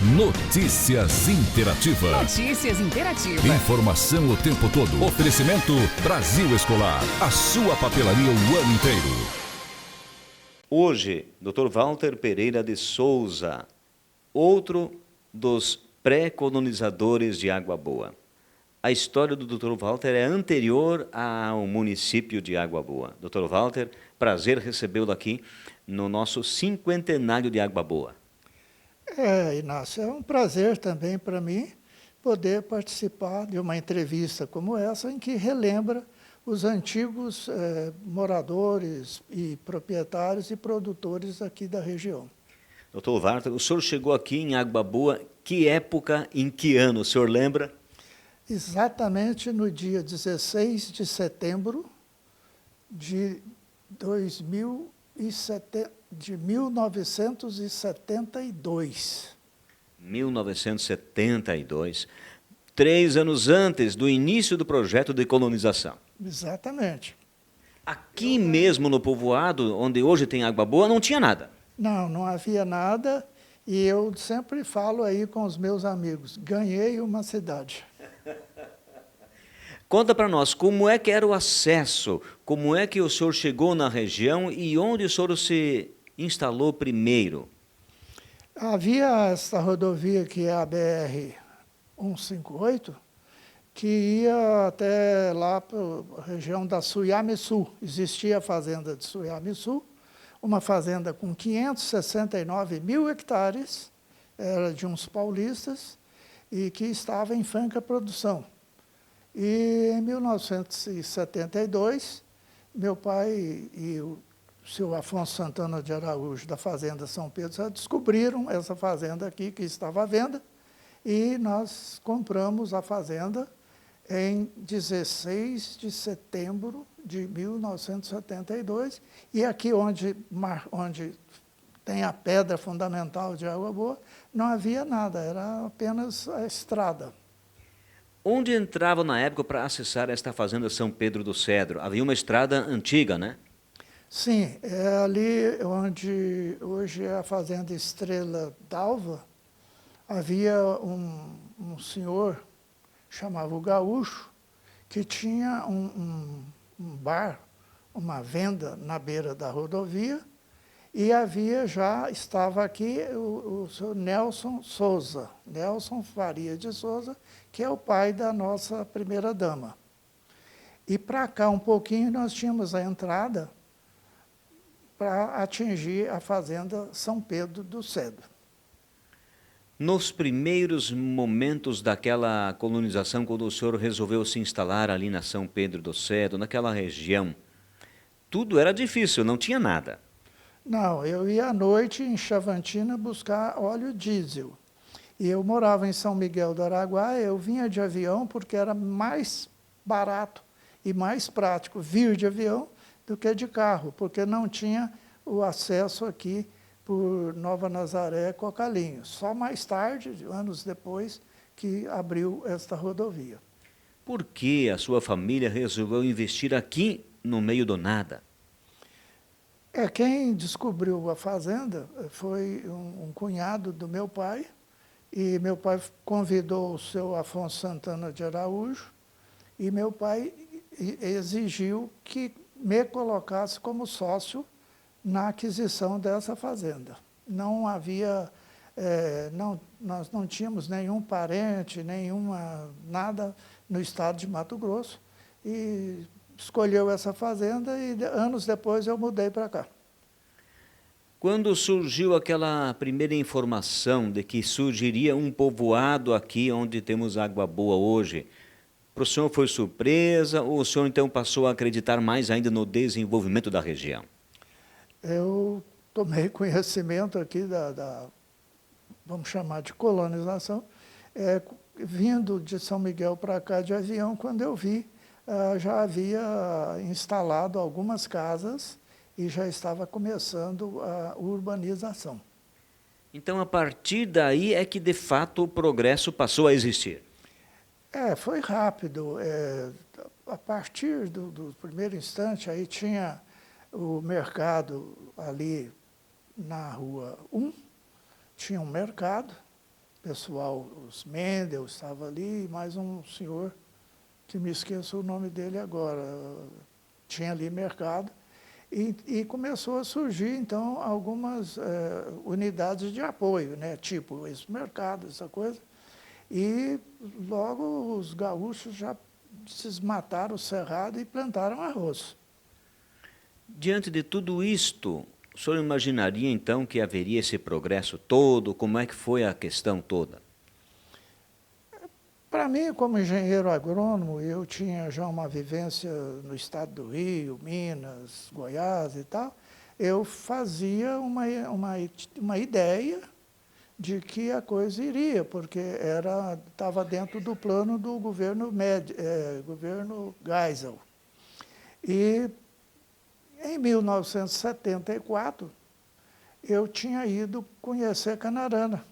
Notícias Interativa. Notícias Interativa. Informação o tempo todo. Oferecimento Brasil Escolar. A sua papelaria o ano inteiro. Hoje, Dr. Walter Pereira de Souza, outro dos pré-colonizadores de Água Boa. A história do Dr. Walter é anterior ao município de Água Boa. Dr. Walter, prazer recebê-lo aqui no nosso cinquentenário de Água Boa. Inácio, é um prazer também para mim poder participar de uma entrevista como essa, em que relembra os antigos moradores e proprietários e produtores aqui da região. Dr. Walter, o senhor chegou aqui em Água Boa, que época, em que ano, o senhor lembra? Exatamente no dia 16 de setembro de 1972. 1972, 3 anos antes do início do projeto de colonização. Exatamente. Aqui mesmo no povoado, onde hoje tem Água Boa, não tinha nada. Não havia nada, e eu sempre falo aí com os meus amigos, ganhei uma cidade. Conta para nós, como é que era o acesso, como é que o senhor chegou na região e onde o senhor se instalou primeiro? Havia essa rodovia que é a BR-158, que ia até lá para a região da Suiamiçu. Existia a fazenda de Suiamiçu, uma fazenda com 569 mil hectares, era de uns paulistas, e que estava em franca produção. E em 1972, meu pai e o seu Afonso Santana de Araújo, da Fazenda São Pedro, já descobriram essa fazenda aqui que estava à venda, e nós compramos a fazenda em 16 de setembro de 1972, e aqui onde tem a pedra fundamental de Água Boa, não havia nada, era apenas a estrada. Onde entrava na época para acessar esta fazenda São Pedro do Cedro? Havia uma estrada antiga, né? Sim, é ali onde hoje é a fazenda Estrela d'Alva. Havia um senhor, chamava o Gaúcho, que tinha um bar, uma venda na beira da rodovia, e estava aqui o senhor Nelson Souza, Nelson Faria de Souza, que é o pai da nossa primeira-dama. E para cá um pouquinho nós tínhamos a entrada para atingir a fazenda São Pedro do Cedro. Nos primeiros momentos daquela colonização, quando o senhor resolveu se instalar ali na São Pedro do Cedro, naquela região, tudo era difícil, não tinha nada. Não, eu ia à noite em Chavantina buscar óleo diesel. E eu morava em São Miguel do Araguaia, eu vinha de avião porque era mais barato e mais prático vir de avião do que de carro, porque não tinha o acesso aqui por Nova Nazaré, Cocalinho. Só mais tarde, anos depois, que abriu esta rodovia. Por que a sua família resolveu investir aqui no meio do nada? Quem descobriu a fazenda foi um cunhado do meu pai, e meu pai convidou o seu Afonso Santana de Araújo, e meu pai exigiu que me colocasse como sócio na aquisição dessa fazenda. Não havia, nós não tínhamos nenhum parente, nada no estado de Mato Grosso, e escolheu essa fazenda e anos depois eu mudei para cá. Quando surgiu aquela primeira informação de que surgiria um povoado aqui onde temos Água Boa hoje, para o senhor foi surpresa ou o senhor então passou a acreditar mais ainda no desenvolvimento da região? Eu tomei conhecimento aqui vamos chamar de colonização, vindo de São Miguel para cá de avião, quando eu vi, já havia instalado algumas casas e já estava começando a urbanização. Então, a partir daí é que, de fato, o progresso passou a existir. Foi rápido. A partir do primeiro instante, aí tinha o mercado ali na Rua 1, tinha um mercado, pessoal, os Mendel estava ali, e mais um senhor, que me esqueço o nome dele agora, tinha ali mercado, e começou a surgir, então, algumas unidades de apoio, né, tipo esse mercado, essa coisa, e logo os gaúchos já desmataram o cerrado e plantaram arroz. Diante de tudo isto, o senhor imaginaria então que haveria esse progresso todo? Como é que foi a questão toda? Para mim, como engenheiro agrônomo, eu tinha já uma vivência no estado do Rio, Minas, Goiás e tal, eu fazia uma ideia de que a coisa iria, porque estava dentro do plano do governo governo Geisel. E em 1974, eu tinha ido conhecer Canarana.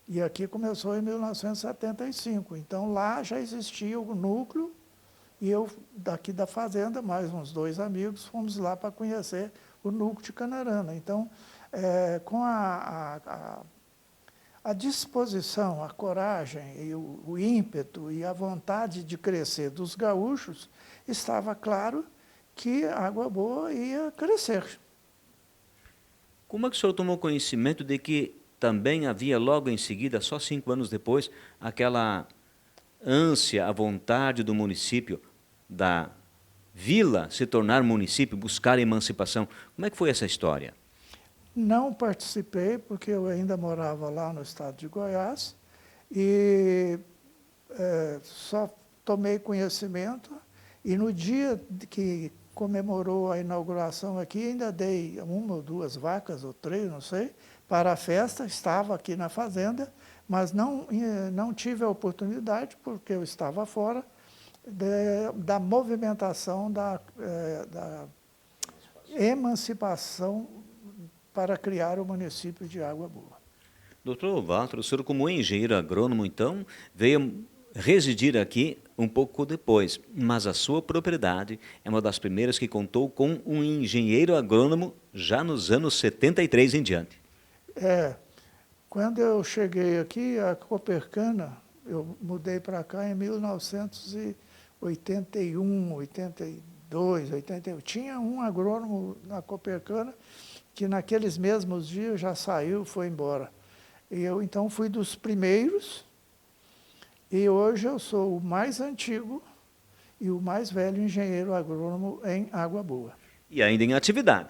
E aqui começou em 1975. Então, lá já existia o núcleo, e eu, daqui da fazenda, mais uns 2 amigos, fomos lá para conhecer o núcleo de Canarana. Então, com a disposição, a coragem, e o ímpeto e a vontade de crescer dos gaúchos, estava claro que a Água Boa ia crescer. Como é que o senhor tomou conhecimento de que também havia logo em seguida, só 5 anos depois, aquela ânsia, a vontade do município, da vila se tornar município, buscar a emancipação? Como é que foi essa história? Não participei, porque eu ainda morava lá no estado de Goiás, e só tomei conhecimento, e no dia que comemorou a inauguração aqui, ainda dei 1 ou 2 vacas, ou 3, não sei, para a festa, estava aqui na fazenda, mas não tive a oportunidade, porque eu estava fora, da movimentação da emancipação para criar o município de Água Boa. Doutor Walter, o senhor como engenheiro agrônomo, então, veio residir aqui um pouco depois, mas a sua propriedade é uma das primeiras que contou com um engenheiro agrônomo já nos anos 73 em diante. Quando eu cheguei aqui, a Copercana, eu mudei para cá em 1981, 82, 81. Tinha um agrônomo na Copercana que naqueles mesmos dias já saiu, foi embora. E eu, então, fui dos primeiros, e hoje eu sou o mais antigo e o mais velho engenheiro agrônomo em Água Boa. E ainda em atividade.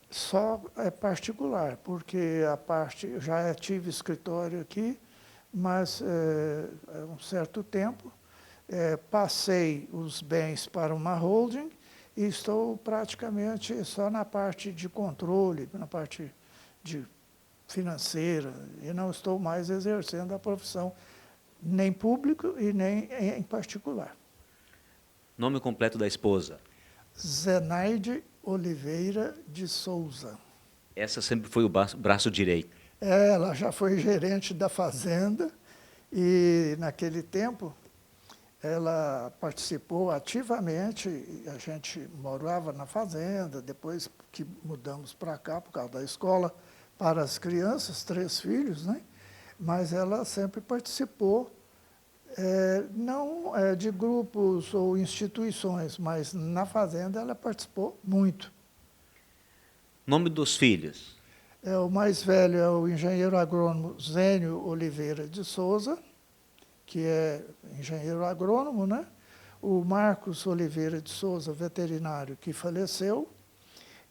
Só é particular, porque a parte, eu já tive escritório aqui, mas há um certo tempo passei os bens para uma holding e estou praticamente só na parte de controle, na parte de financeira, e não estou mais exercendo a profissão, nem público e nem em particular. Nome completo da esposa? Zenaide Oliveira de Souza. Essa sempre foi o braço direito. Ela já foi gerente da fazenda e, naquele tempo, ela participou ativamente. A gente morava na fazenda, depois que mudamos para cá, por causa da escola, para as crianças, 3 filhos, né? Mas ela sempre participou, não de grupos ou instituições, mas na fazenda ela participou muito. Nome dos filhos? O mais velho é o engenheiro agrônomo Zênio Oliveira de Souza, que é engenheiro agrônomo, né? O Marcos Oliveira de Souza, veterinário, que faleceu,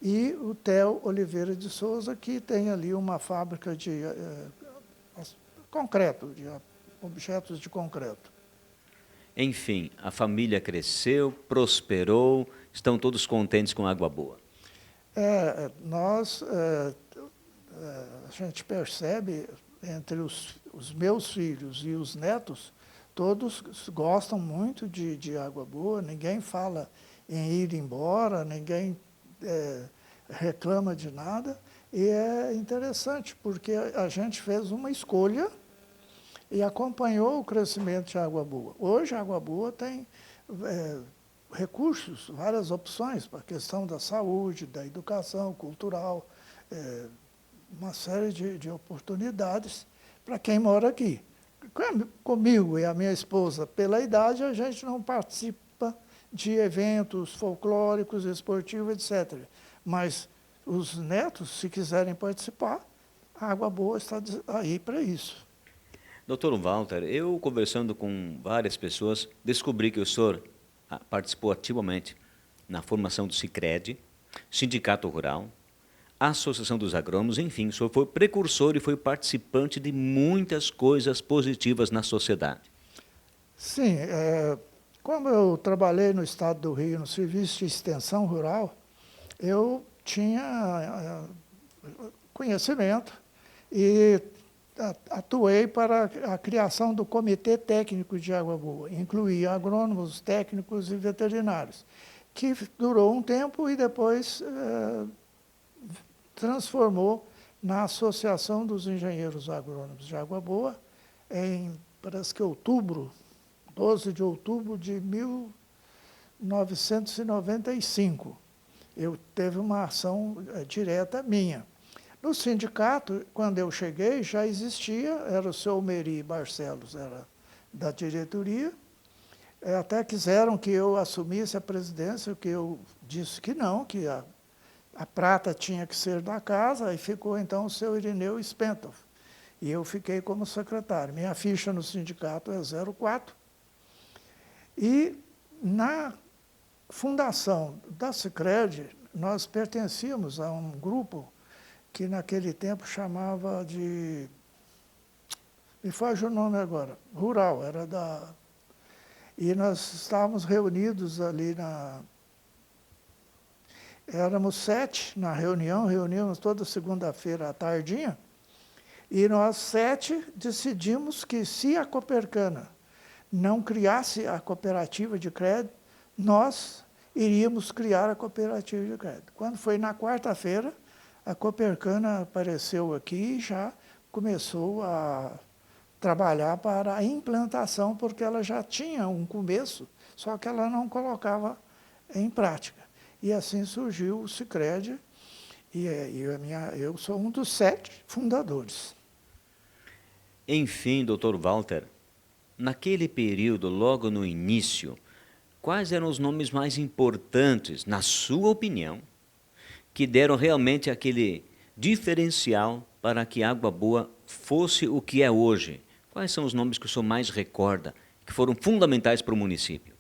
e o Theo Oliveira de Souza, que tem ali uma fábrica de concreto, de objetos de concreto. Enfim, a família cresceu, prosperou, estão todos contentes com Água Boa. A gente percebe entre os meus filhos e os netos, todos gostam muito de Água Boa, ninguém fala em ir embora, ninguém reclama de nada, e é interessante, porque a gente fez uma escolha e acompanhou o crescimento de Água Boa. Hoje, a Água Boa tem recursos, várias opções para a questão da saúde, da educação cultural, uma série de oportunidades para quem mora aqui. Comigo e a minha esposa, pela idade, a gente não participa de eventos folclóricos, esportivos, etc. Mas os netos, se quiserem participar, a Água Boa está aí para isso. Doutor Walter, eu conversando com várias pessoas, descobri que o senhor participou ativamente na formação do Sicredi, Sindicato Rural, Associação dos Agrônomos, enfim, o senhor foi precursor e foi participante de muitas coisas positivas na sociedade. Sim, como eu trabalhei no estado do Rio, no Serviço de Extensão Rural, eu tinha conhecimento e atuei para a criação do Comitê Técnico de Água Boa, incluía agrônomos, técnicos e veterinários, que durou um tempo e depois transformou na Associação dos Engenheiros Agrônomos de Água Boa, parece que 12 de outubro de 1995. Eu teve uma ação direta minha. No sindicato, quando eu cheguei, já existia, era o seu Meri Barcelos, era da diretoria, até quiseram que eu assumisse a presidência, o que eu disse que não, que a prata tinha que ser da casa, e ficou então o seu Irineu Spentoff. E eu fiquei como secretário. Minha ficha no sindicato é 04. E na fundação da Sicredi, nós pertencíamos a um grupo que naquele tempo chamava de... Me foge o nome agora. Rural, era da... E nós estávamos reunidos ali Éramos 7 na reunião, reuníamos toda segunda-feira à tardinha, e nós 7 decidimos que se a Copercana não criasse a cooperativa de crédito, nós iríamos criar a cooperativa de crédito. Quando foi na quarta-feira, a Copercana apareceu aqui e já começou a trabalhar para a implantação, porque ela já tinha um começo, só que ela não colocava em prática. E assim surgiu o Sicredi, e eu sou um dos 7 fundadores. Enfim, doutor Walter, naquele período, logo no início, quais eram os nomes mais importantes, na sua opinião, que deram realmente aquele diferencial para que Água Boa fosse o que é hoje? Quais são os nomes que o senhor mais recorda, que foram fundamentais para o município?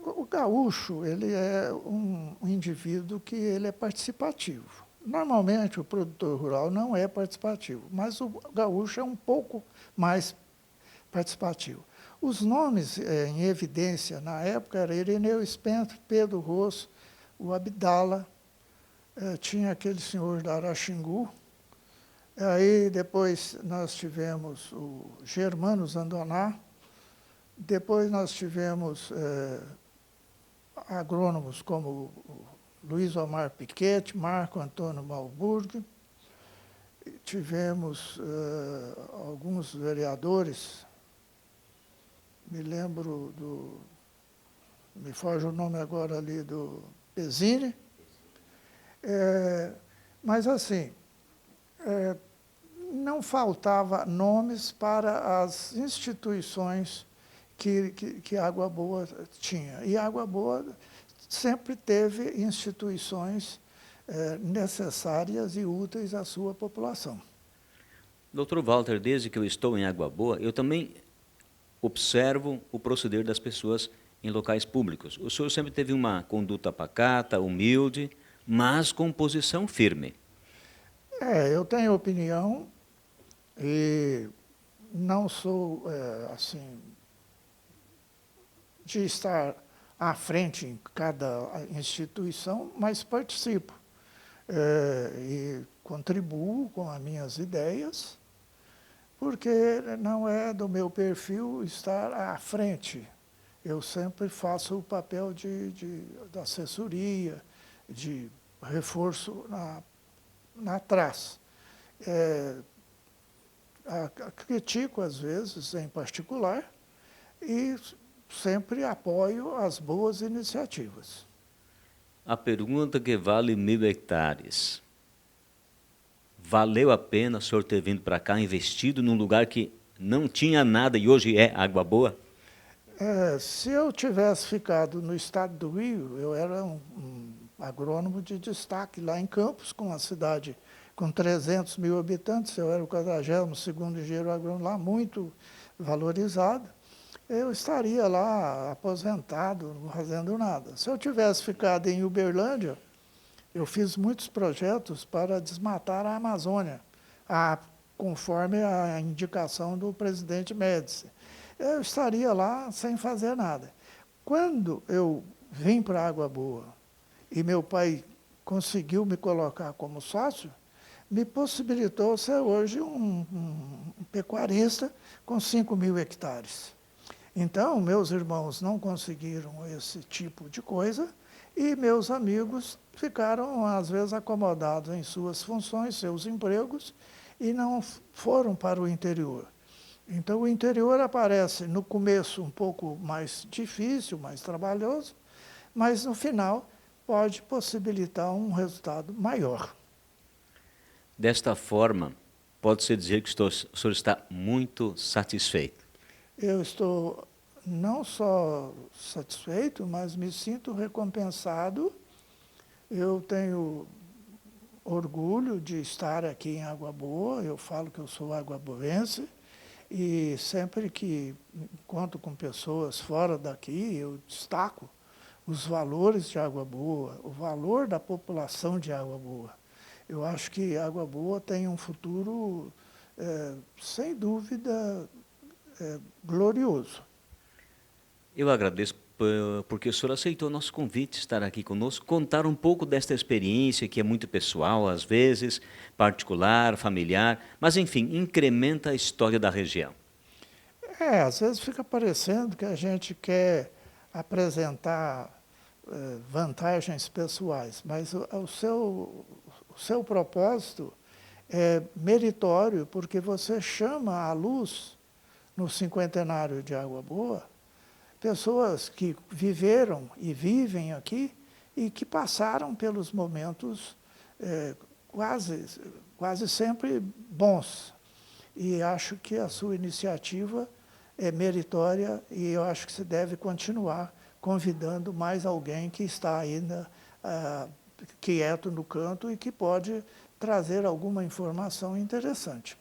O gaúcho, ele é um indivíduo que ele é participativo. Normalmente, o produtor rural não é participativo, mas o gaúcho é um pouco mais participativo. Os nomes em evidência na época eram Irineu Spento, Pedro Rosso, o Abdala, tinha aquele senhor da Araxingu, aí depois nós tivemos o Germano Zandoná, depois nós tivemos agrônomos como o Luiz Omar Piquete, Marco Antônio Malburg, tivemos alguns vereadores, me lembro me foge o nome agora ali do Pesini, mas assim, não faltava nomes para as instituições que Água Boa tinha. E Água Boa sempre teve instituições necessárias e úteis à sua população. Doutor Walter, desde que eu estou em Água Boa, eu também observo o proceder das pessoas em locais públicos. O senhor sempre teve uma conduta pacata, humilde, mas com posição firme. Eu tenho opinião e não sou, assim, de estar à frente em cada instituição, mas participo e contribuo com as minhas ideias, porque não é do meu perfil estar à frente. Eu sempre faço o papel de assessoria, de reforço atrás. Critico, às vezes, em particular, e sempre apoio as boas iniciativas. A pergunta que vale 1000 hectares. valeu a pena o senhor ter vindo para cá, investido num lugar que não tinha nada e hoje é água boa? Se eu tivesse ficado no estado do Rio, eu era um agrônomo de destaque lá em Campos, com uma cidade com 300 mil habitantes. Eu era o 42º engenheiro agrônomo lá, muito valorizado. Eu estaria lá aposentado, não fazendo nada. Se eu tivesse ficado em Uberlândia, eu fiz muitos projetos para desmatar a Amazônia, conforme a indicação do presidente Médici. Eu estaria lá sem fazer nada. Quando eu vim para Água Boa e meu pai conseguiu me colocar como sócio, me possibilitou ser hoje um pecuarista com 5.000 hectares. Então, meus irmãos não conseguiram esse tipo de coisa e meus amigos ficaram, às vezes, acomodados em suas funções, seus empregos, e não foram para o interior. Então, o interior aparece no começo um pouco mais difícil, mais trabalhoso, mas no final pode possibilitar um resultado maior. Desta forma, pode-se dizer que o senhor está muito satisfeito? Eu estou não só satisfeito, mas me sinto recompensado. Eu tenho orgulho de estar aqui em Água Boa, eu falo que eu sou aguaboense, e sempre que encontro com pessoas fora daqui, eu destaco os valores de Água Boa, o valor da população de Água Boa. Eu acho que Água Boa tem um futuro, sem dúvida, glorioso. Eu agradeço porque o senhor aceitou o nosso convite, estar aqui conosco, contar um pouco desta experiência que é muito pessoal, às vezes, particular, familiar, mas, enfim, incrementa a história da região. Às vezes fica parecendo que a gente quer apresentar vantagens pessoais, mas o seu propósito é meritório, porque você chama à luz, no cinquentenário de Água Boa, pessoas que viveram e vivem aqui e que passaram pelos momentos quase sempre bons. E acho que a sua iniciativa é meritória e eu acho que você deve continuar convidando mais alguém que está ainda quieto no canto e que pode trazer alguma informação interessante.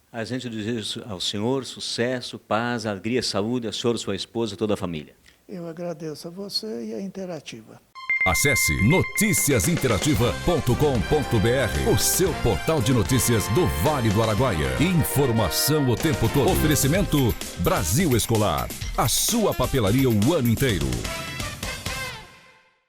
A gente deseja ao senhor sucesso, paz, alegria, saúde, a senhora, sua esposa, toda a família. Eu agradeço a você e a Interativa. Acesse noticiasinterativa.com.br, o seu portal de notícias do Vale do Araguaia. Informação o tempo todo. Oferecimento Brasil Escolar, a sua papelaria o ano inteiro.